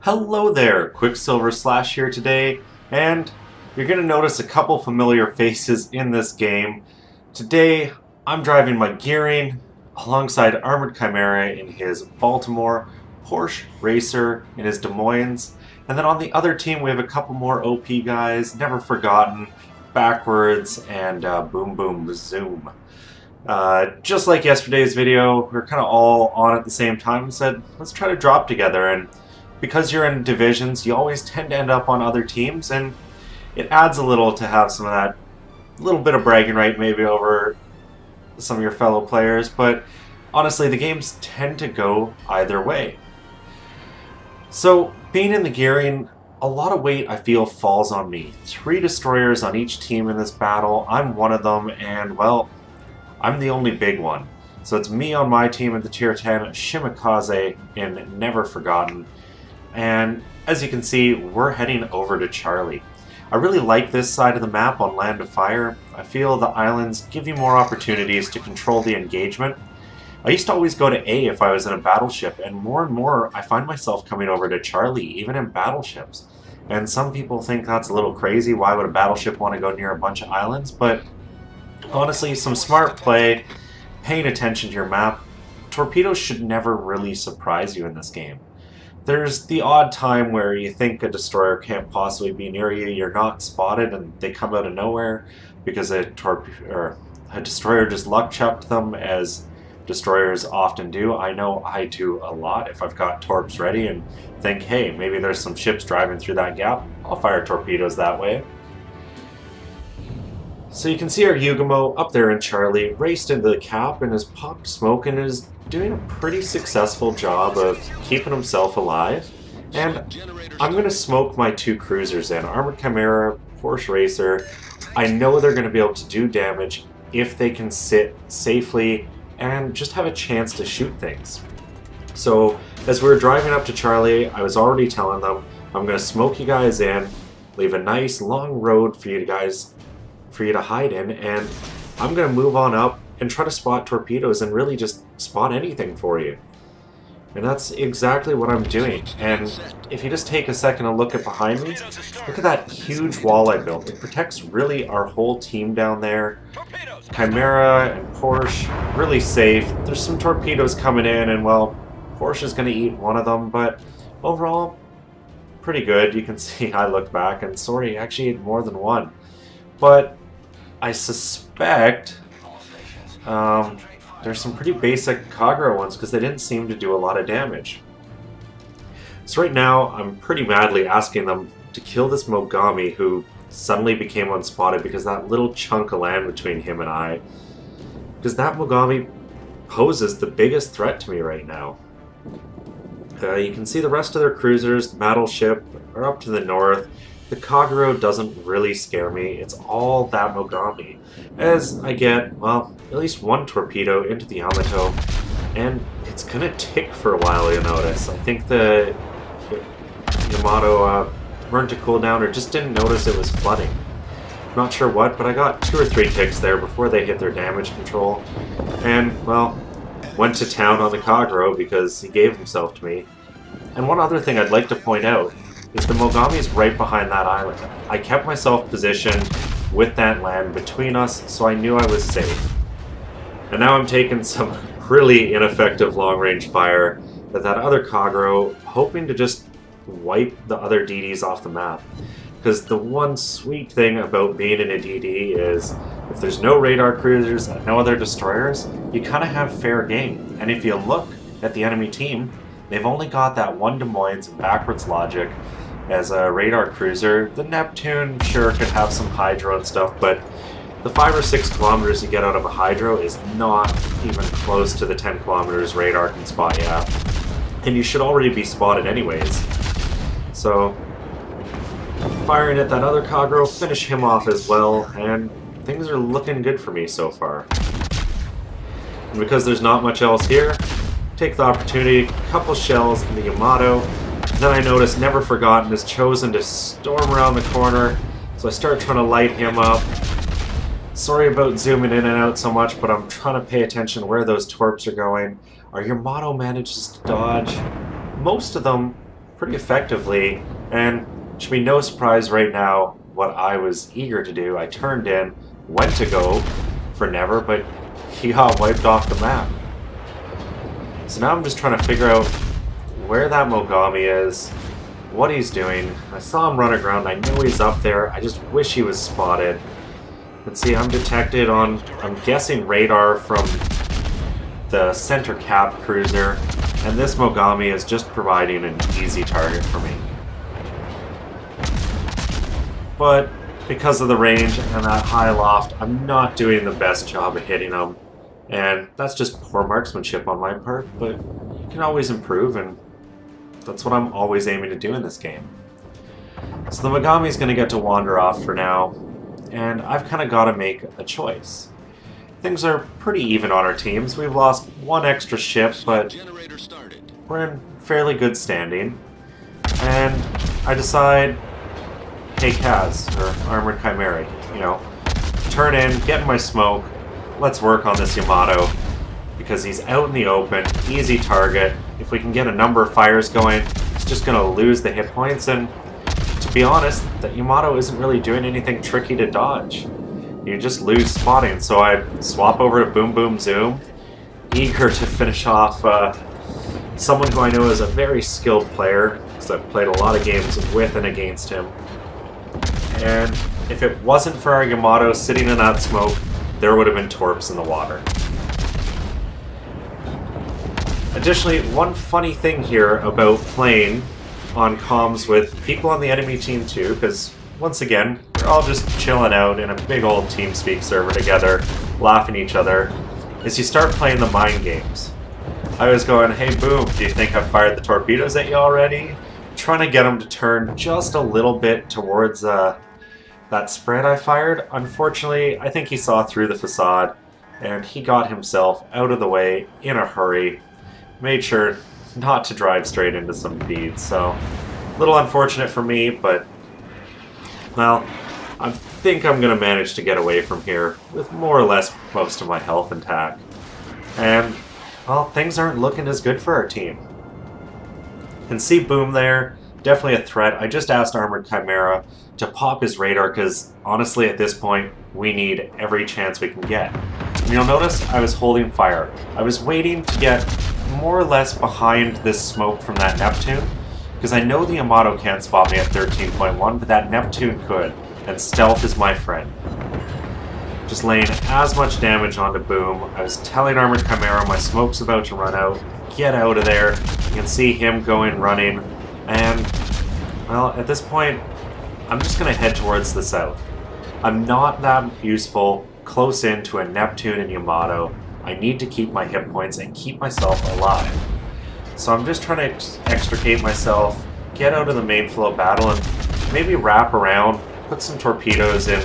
Hello there, Qckslvrslash here today, and you're going to notice a couple familiar faces in this game. Today, I'm driving my Gearing alongside Armored Chimera in his Baltimore, Porsche Racer in his Des Moines, and then on the other team we have a couple more OP guys, Never Forgotten, Backwards, and Boom Boom Zoom. Just like yesterday's video, we were kind of all on at the same time and said, let's try to drop together. And because you're in divisions, you always tend to end up on other teams, and it adds a little to have some of that little bit of bragging right maybe over some of your fellow players, but honestly the games tend to go either way. So being in the Gearing, a lot of weight I feel falls on me. 3 destroyers on each team in this battle. I'm one of them, and well, I'm the only big one. So it's me on my team at the tier 10, Qckslvrslash in Never Forgotten. And as you can see, we're heading over to Charlie. I really like this side of the map on Land of Fire. I feel the islands give you more opportunities to control the engagement. I used to always go to A if I was in a battleship, and more I find myself coming over to Charlie, even in battleships. And some people think that's a little crazy. Why would a battleship want to go near a bunch of islands? But honestly, some smart play, paying attention to your map. Torpedoes should never really surprise you in this game. There's the odd time where you think a destroyer can't possibly be near you, you're not spotted, and they come out of nowhere because a destroyer just luck-chucked them, as destroyers often do. I know I do a lot if I've got torps ready and think, hey, maybe there's some ships driving through that gap. I'll fire torpedoes that way. So you can see our Yugumo up there in Charlie raced into the cap and has popped smoke and is doing a pretty successful job of keeping himself alive. And I'm going to smoke my 2 cruisers in. Armored Chimera, Porsche Racer. I know they're going to be able to do damage if they can sit safely and just have a chance to shoot things. So as we were driving up to Charlie, I was already telling them, I'm going to smoke you guys in, leave a nice long road for you guys to hide in, and I'm going to move on up and try to spot torpedoes and really just spot anything for you. And that's exactly what I'm doing. And if you just take a second to look at behind me, look at that huge wall I built. It protects really our whole team down there. Chimera and Porsche, really safe. There's some torpedoes coming in, and well, Porsche is going to eat one of them, but overall, pretty good. You can see I look back, and sorry, I actually ate more than one. But I suspect there's some pretty basic Kagura ones because they didn't seem to do a lot of damage. So right now I'm pretty madly asking them to kill this Mogami who suddenly became unspotted because that little chunk of land between him and I. Because that Mogami poses the biggest threat to me right now. You can see the rest of their cruisers, the battleship, are up to the north. The Kagura doesn't really scare me, it's all that Mogami. As I get, well, at least 1 torpedo into the Yamato, and it's gonna tick for a while, you'll notice. I think the Yamato learned to cool down or just didn't notice it was flooding. Not sure what, but I got 2 or 3 ticks there before they hit their damage control. And, well, went to town on the Kagura because he gave himself to me. And one other thing I'd like to point out is the Mogami is right behind that island. I kept myself positioned with that land between us, so I knew I was safe. And now I'm taking some really ineffective long-range fire at that other Kagura, hoping to just wipe the other DDs off the map. Because the one sweet thing about being in a DD is, if there's no radar cruisers and no other destroyers, you kind of have fair game. And if you look at the enemy team, they've only got that 1 Des Moines and Backwards Logic as a radar cruiser. The Neptune, sure, could have some hydro and stuff, but the 5 or 6 kilometers you get out of a hydro is not even close to the 10 kilometers radar can spot you at. And you should already be spotted anyways. So, firing at that other Kagura, finish him off as well, and things are looking good for me so far. And because there's not much else here, take the opportunity, couple shells in the Yamato. Then I notice Never Forgotten has chosen to storm around the corner, so I start trying to light him up. Sorry about zooming in and out so much, but I'm trying to pay attention where those torps are going. Our Yamato manages to dodge most of them pretty effectively, and it should be no surprise right now what I was eager to do. I turned in, went to go for Never, but he got wiped off the map. So now I'm just trying to figure out where that Mogami is, what he's doing. I saw him run aground, I know he's up there, I just wish he was spotted. Let's see, I'm detected on, I'm guessing radar from the center cap cruiser, and this Mogami is just providing an easy target for me. But because of the range and that high loft, I'm not doing the best job of hitting him. And that's just poor marksmanship on my part, but you can always improve, and that's what I'm always aiming to do in this game. So the Mogami's going to get to wander off for now, and I've kind of got to make a choice. Things are pretty even on our teams. We've lost one extra ship, but we're in fairly good standing. And I decide, hey Kaz, or Armored Chimera, you know, turn in, get in my smoke, let's work on this Yamato, because he's out in the open, easy target. If we can get a number of fires going, it's just going to lose the hit points, and to be honest, that Yamato isn't really doing anything tricky to dodge. You just lose spotting, so I swap over to Boom Boom Zoom, eager to finish off someone who I know is a very skilled player, because I've played a lot of games with and against him. And if it wasn't for our Yamato sitting in that smoke, there would have been torps in the water. Additionally, one funny thing here about playing on comms with people on the enemy team too, because once again, we're all just chilling out in a big old TeamSpeak server together, laughing at each other, is you start playing the mind games. I was going, hey Boom, do you think I've fired the torpedoes at you already? Trying to get him to turn just a little bit towards that spread I fired. Unfortunately, I think he saw through the facade, and he got himself out of the way in a hurry. Made sure not to drive straight into some beads, so a little unfortunate for me, but well, I think I'm going to manage to get away from here with more or less most of my health intact. And, well, things aren't looking as good for our team. Can see Boom there, definitely a threat. I just asked Armored Chimera to pop his radar because, honestly, at this point, we need every chance we can get. And you'll notice I was holding fire. I was waiting to get more or less behind this smoke from that Neptune, because I know the Yamato can't spot me at 13.1, but that Neptune could, and stealth is my friend. Just laying as much damage onto Boom. I was telling Armored Chimera my smoke's about to run out, get out of there. You can see him going running, and, well, at this point, I'm just going to head towards the south. I'm not that useful close in to a Neptune and Yamato. I need to keep my hit points and keep myself alive. So I'm just trying to extricate myself, get out of the main flow of battle, and maybe wrap around, put some torpedoes in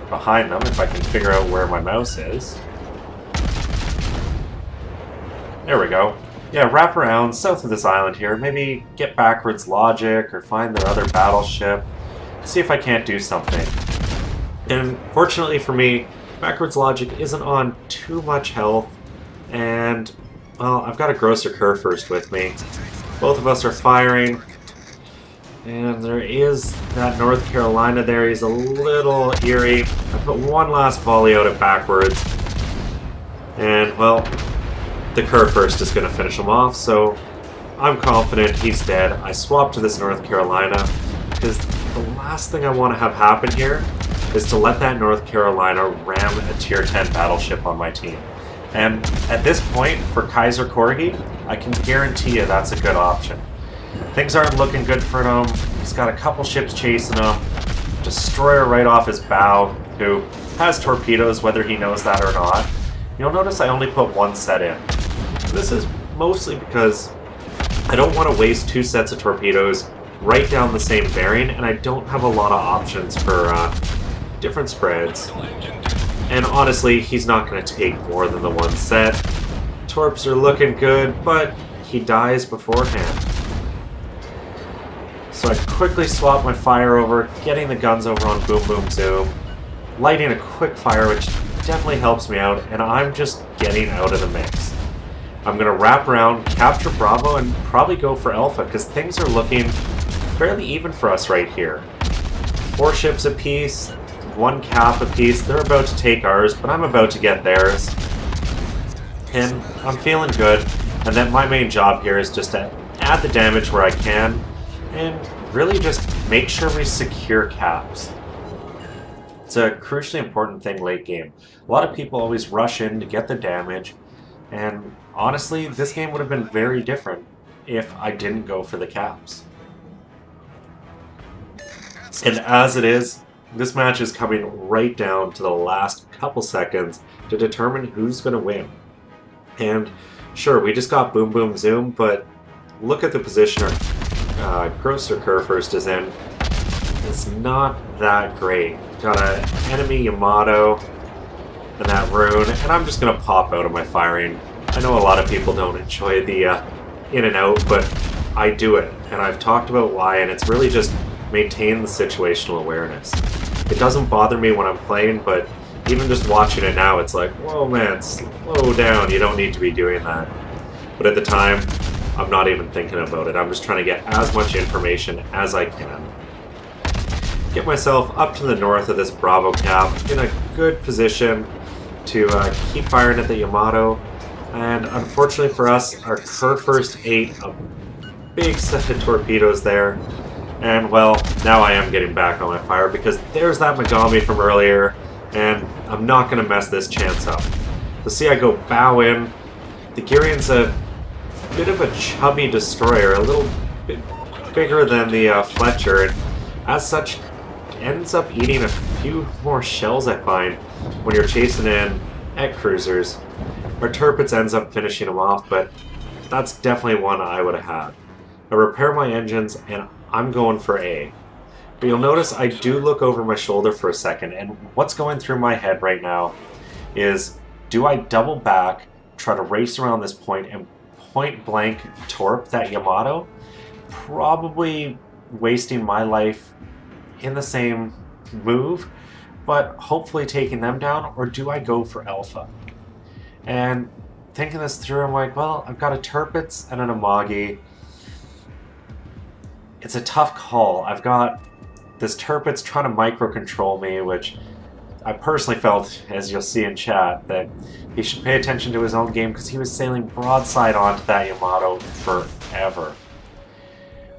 behind them if I can figure out where my mouse is. There we go. Yeah, wrap around south of this island here, maybe get backwards logic or find their other battleship, see if I can't do something. And fortunately for me, backwards logic isn't on too much health, and well, I've got a Grosser Kerr first with me. Both of us are firing, and there is that North Carolina there. He's a little eerie. I put one last volley out at backwards, and well, the Kerr first is going to finish him off, so I'm confident he's dead. I swapped to this North Carolina, because the last thing I want to have happen here is to let that North Carolina ram a tier 10 battleship on my team. And at this point, for Kaiser Corgi, I can guarantee you that's a good option. Things aren't looking good for him. He's got a couple ships chasing him. Destroyer right off his bow, who has torpedoes, whether he knows that or not. You'll notice I only put one set in. This is mostly because I don't want to waste two sets of torpedoes right down the same bearing, and I don't have a lot of options for different spreads. And honestly, he's not going to take more than the one set. Torps are looking good, but he dies beforehand. So I quickly swap my fire over, getting the guns over on Boom Boom Zoom, lighting a quick fire, which definitely helps me out, and I'm just getting out of the mix. I'm going to wrap around, capture Bravo, and probably go for Alpha, because things are looking fairly even for us right here. 4 ships apiece, 1 cap apiece. They're about to take ours, but I'm about to get theirs. And I'm feeling good, and then my main job here is just to add the damage where I can, and really just make sure we secure caps. It's a crucially important thing late game. A lot of people always rush in to get the damage, and honestly, this game would have been very different if I didn't go for the caps. And as it is, this match is coming right down to the last couple seconds to determine who's going to win. And sure, we just got Boom Boom Zoom, but look at the position our Qckslvrslash is in. It's not that great. Got an enemy Yamato and that rune, and I'm just going to pop out of my firing. I know a lot of people don't enjoy the in and out, but I do it, and I've talked about why, and it's really just maintain the situational awareness. It doesn't bother me when I'm playing, but even just watching it now, it's like, whoa man, slow down, you don't need to be doing that. But at the time, I'm not even thinking about it. I'm just trying to get as much information as I can. Get myself up to the north of this Bravo cap, in a good position to keep firing at the Yamato. And unfortunately for us, our Qckslvrslash ate a big set of torpedoes there. And well, now I am getting back on my fire because there's that Megami from earlier, and I'm not going to mess this chance up. You'll see I go bow in. The Girian's a bit of a chubby destroyer, a little bit bigger than the Fletcher, and as such ends up eating a few more shells, I find, when you're chasing in at cruisers. Our Tirpitz ends up finishing him off, but that's definitely one I would have had. I repair my engines, and I'm going for A. But you'll notice I do look over my shoulder for a second, and what's going through my head right now is, do I double back, try to race around this point, and point blank torp that Yamato? Probably wasting my life in the same move, but hopefully taking them down, or do I go for Alpha? And thinking this through, I'm like, well, I've got a Tirpitz and an Amagi. It's a tough call. I've got this Tirpitz trying to micro-control me, which I personally felt, as you'll see in chat, that he should pay attention to his own game because he was sailing broadside onto that Yamato forever.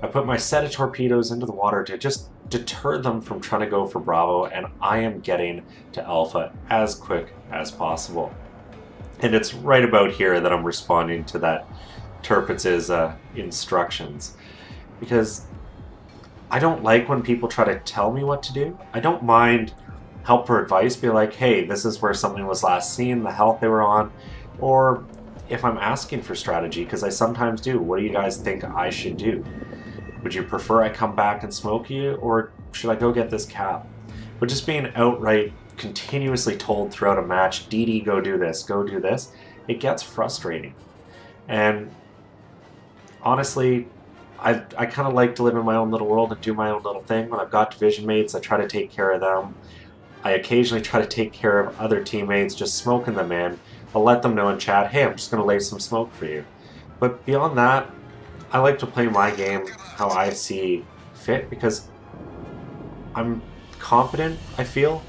I put my set of torpedoes into the water to just deter them from trying to go for Bravo, and I am getting to Alpha as quick as possible. And it's right about here that I'm responding to that Tirpitz's instructions. Because I don't like when people try to tell me what to do. I don't mind help for advice, be like, hey, this is where something was last seen, the health they were on, or if I'm asking for strategy, because I sometimes do, what do you guys think I should do? Would you prefer I come back and smoke you, or should I go get this cap? But just being outright continuously told throughout a match, DD, go do this, it gets frustrating. And honestly, I kind of like to live in my own little world and do my own little thing. When I've got division mates, I try to take care of them. I occasionally try to take care of other teammates, just smoking them in. I'll let them know in chat, hey, I'm just going to lay some smoke for you. But beyond that, I like to play my game how I see fit, because I'm competent, I feel.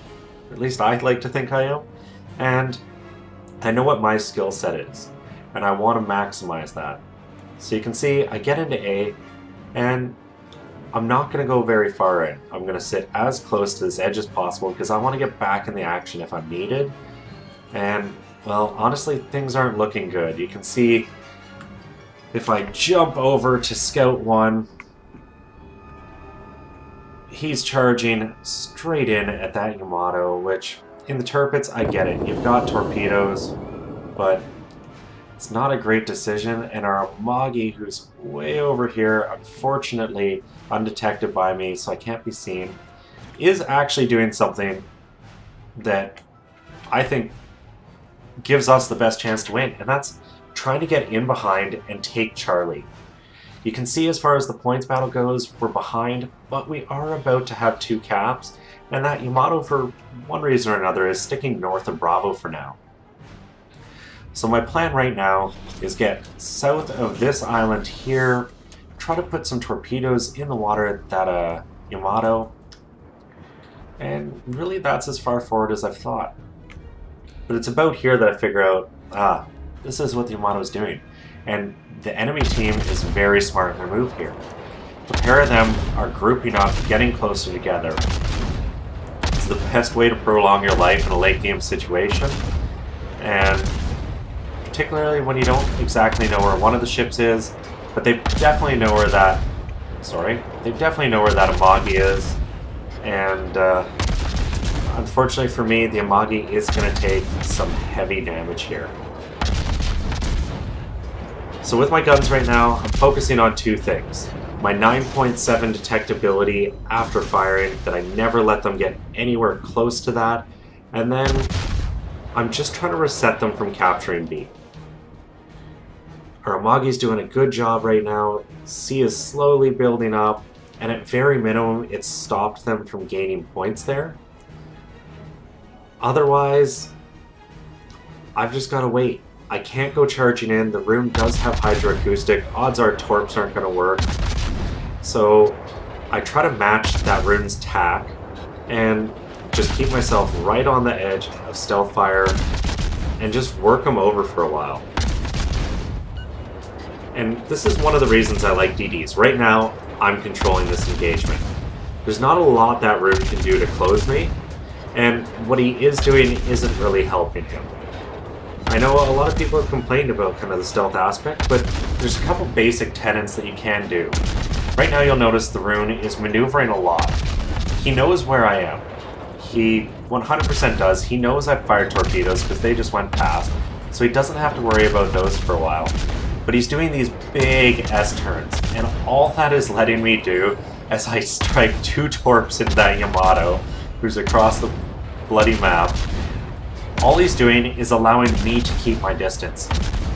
At least I like to think I am. And I know what my skill set is, and I want to maximize that. So you can see I get into A, and I'm not going to go very far in. I'm going to sit as close to this edge as possible because I want to get back in the action if I'm needed. And, well, honestly, things aren't looking good. You can see if I jump over to Scout 1, he's charging straight in at that Yamato, which in the Tirpitz, I get it. You've got torpedoes, but it's not a great decision. And our Amagi, who's way over here, unfortunately undetected by me, so I can't be seen, is actually doing something that I think gives us the best chance to win, and that's trying to get in behind and take Charlie. You can see as far as the points battle goes, we're behind, but we are about to have 2 caps, and that Yamato, for one reason or another, is sticking north of Bravo for now. So my plan right now is get south of this island here, try to put some torpedoes in the water that Yamato, and really that's as far forward as I've thought. But it's about here that I figure out, this is what the Yamato is doing. And the enemy team is very smart in their move here. The pair of them are grouping up, getting closer together. It's the best way to prolong your life in a late game situation. And particularly when you don't exactly know where one of the ships is, but they definitely know where that... they definitely know where that Amagi is. And unfortunately for me, the Amagi is going to take some heavy damage here. So with my guns right now, I'm focusing on two things. My 9.7 detectability after firing, that I never let them get anywhere close to that, and then I'm just trying to reset them from capturing B. Our Amagi's doing a good job right now. C is slowly building up, and at very minimum, it's stopped them from gaining points there. Otherwise, I've just got to wait. I can't go charging in. The room does have hydroacoustic. Odds are torps aren't going to work. So I try to match that rune's tack and just keep myself right on the edge of stealth fire and just work them over for a while. And this is one of the reasons I like DDs. Right now, I'm controlling this engagement. There's not a lot that rune can do to close me, and what he is doing isn't really helping him. I know a lot of people have complained about kind of the stealth aspect, but there's a couple basic tenets that you can do. Right now you'll notice the rune is maneuvering a lot. He knows where I am. He 100% does. He knows I've fired torpedoes because they just went past, so he doesn't have to worry about those for a while. But he's doing these big S-turns, and all that is letting me do as I strike 2 torps into that Yamato, who's across the bloody map. All he's doing is allowing me to keep my distance.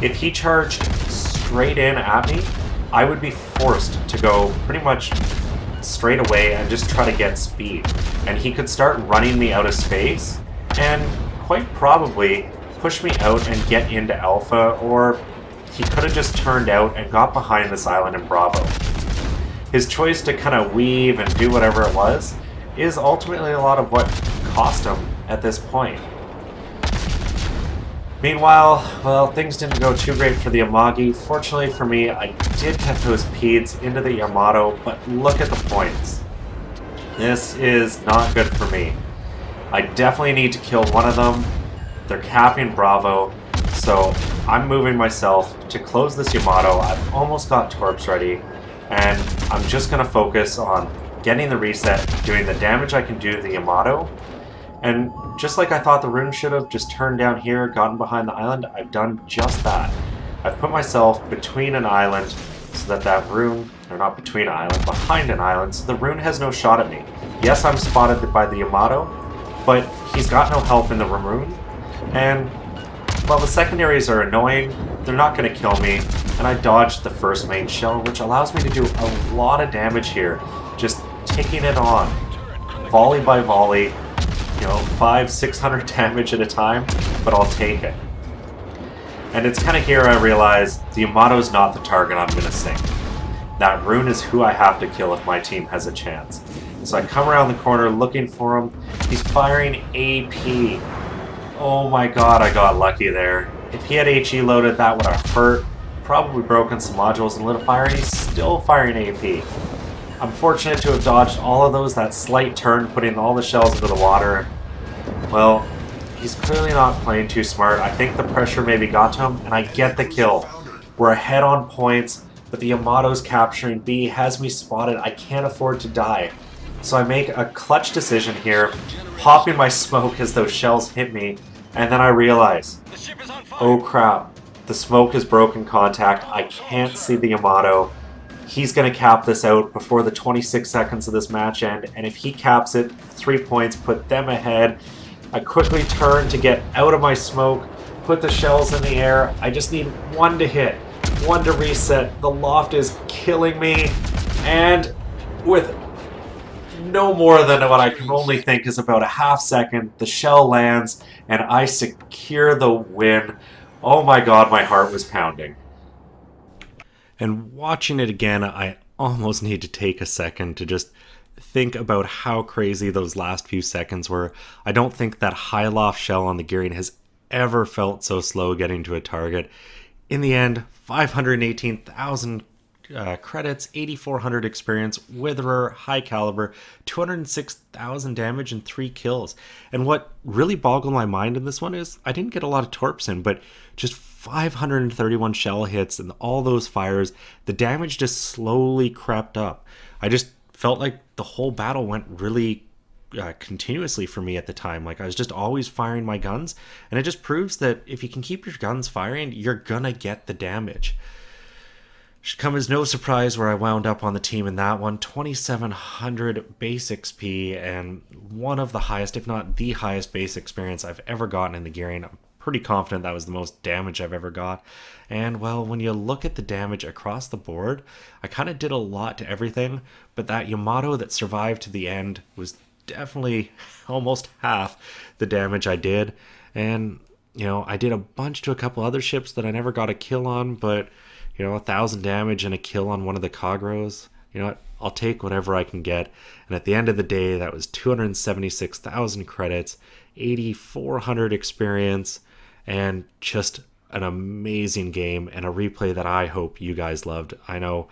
If he charged straight in at me, I would be forced to go pretty much straight away and just try to get speed. And he could start running me out of space, and quite probably push me out and get into Alpha, or he could have just turned out and got behind this island in Bravo. His choice to kind of weave and do whatever it was is ultimately a lot of what cost him at this point. Meanwhile, well, things didn't go too great for the Amagi. Fortunately for me, I did get those peds into the Yamato, but look at the points. This is not good for me. I definitely need to kill one of them. They're capping Bravo, so I'm moving myself to close this Yamato. I've almost got torps ready, and I'm just going to focus on getting the reset, doing the damage I can do to the Yamato. And just like I thought the rune should have, just turned down here, gotten behind the island, I've done just that. I've put myself between an island so that rune, or not between an island, behind an island, so the rune has no shot at me. Yes, I'm spotted by the Yamato, but he's got no help in the rune. And while the secondaries are annoying, they're not going to kill me, and I dodged the first main shell, which allows me to do a lot of damage here, just taking it on, volley by volley. You know, 500-600 damage at a time, but I'll take it. And it's kind of here I realize the Yamato's not the target I'm going to sink. That rune is who I have to kill if my team has a chance. So I come around the corner looking for him. He's firing AP. Oh my god, I got lucky there. If he had HE loaded, that would have hurt. Probably broken some modules and lit a fire, and he's still firing AP. I'm fortunate to have dodged all of those, that slight turn, putting all the shells into the water. Well, he's clearly not playing too smart. I think the pressure maybe got to him, and I get the kill. We're ahead on points, but the Yamato's capturing B, has me spotted. I can't afford to die. So I make a clutch decision here, popping my smoke as those shells hit me, and then I realize, oh crap, the smoke has broken contact. I can't see the Yamato. He's going to cap this out before the 26 seconds of this match end, and if he caps it, 3 points, put them ahead. I quickly turn to get out of my smoke, put the shells in the air. I just need one to hit, one to reset. The loft is killing me, and with no more than what I can only think is about a half second, the shell lands, and I secure the win Oh my god, my heart was pounding. And watching it again, I almost need to take a second to just think about how crazy those last few seconds were. I don't think that high loft shell on the gearing has ever felt so slow getting to a target. In the end, 518,000 credits, 8,400 experience, Witherer, high caliber, 206,000 damage, and 3 kills. And what really boggled my mind in this one is I didn't get a lot of torps in, but just 531 shell hits and all those fires, the damage just slowly crept up. I just felt like the whole battle went really continuously for me at the time. Like I was just always firing my guns, and it just proves that if you can keep your guns firing, you're gonna get the damage. Should come as no surprise where I wound up on the team in that one. 2,700 base XP and one of the highest, if not the highest base experience I've ever gotten in the gearing. I'm pretty confident that was the most damage I've ever got. And well, when you look at the damage across the board, I kind of did a lot to everything, but that Yamato that survived to the end was definitely almost half the damage I did. And, you know, I did a bunch to a couple other ships that I never got a kill on, but, you know, 1,000 damage and a kill on one of the Cogros. You know what? I'll take whatever I can get. And at the end of the day, that was 276,000 credits, 8,400 experience, and just an amazing game and a replay that I hope you guys loved. I know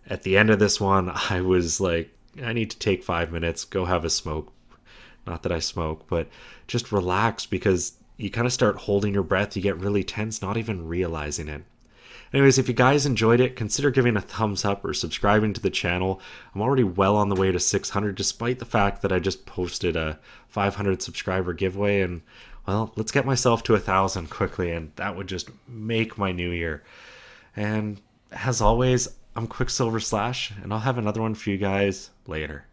at the end of this one, I was like, I need to take 5 minutes, go have a smoke. Not that I smoke, but just relax, because you kind of start holding your breath. You get really tense, not even realizing it. Anyways, if you guys enjoyed it, consider giving a thumbs up or subscribing to the channel. I'm already well on the way to 600, despite the fact that I just posted a 500 subscriber giveaway. And, well, let's get myself to 1,000 quickly, and that would just make my new year. And as always, I'm Qckslvrslash, and I'll have another one for you guys later.